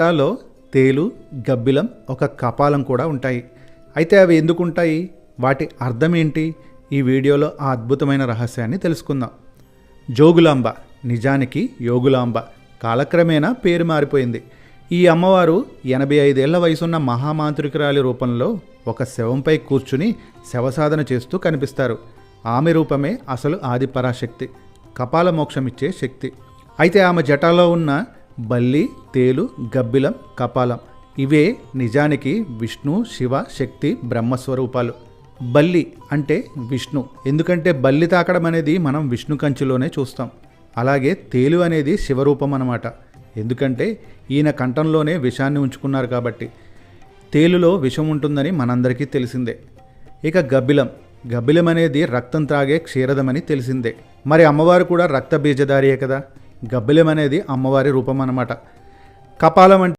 టాలో తేలు, గబ్బిలం, ఒక కపాలం కూడా ఉంటాయి. అయితే అవి ఎందుకు ఉంటాయి, వాటి అర్థం ఏంటి? ఈ వీడియోలో ఆ అద్భుతమైన రహస్యాన్ని తెలుసుకుందాం. జోగులాంబ నిజానికి యోగులాంబ, కాలక్రమేణా పేరు మారిపోయింది. ఈ అమ్మవారు 85 ఏళ్ల వయసున్న మహామాంత్రికురాలి రూపంలో ఒక శవంపై కూర్చుని శవసాధన చేస్తూ కనిపిస్తారు. ఆమె రూపమే అసలు ఆది పరాశక్తి, కపాల మోక్షమిచ్చే శక్తి. అయితే ఆమె జటాలో ఉన్న బల్లి, తేలు, గబ్బిలం, కపాలం ఇవే నిజానికి విష్ణు, శివ, శక్తి, బ్రహ్మస్వరూపాలు. బల్లి అంటే విష్ణు, ఎందుకంటే బల్లి తాకడం అనేది మనం విష్ణు కంచిలోనే చూస్తాం. అలాగే తేలు అనేది శివరూపం అన్నమాట, ఎందుకంటే ఈయన కంఠంలోనే విషాన్ని ఉంచుకున్నారు కాబట్టి. తేలులో విషం ఉంటుందని మనందరికీ తెలిసిందే. ఇక గబ్బిలం అనేది రక్తం త్రాగే క్షీరదమని తెలిసిందే. మరి అమ్మవారు కూడా రక్త బీజధారియే కదా. గబ్బిలం అనేది అమ్మవారి రూపం అన్నమాట. కపాలం అంటే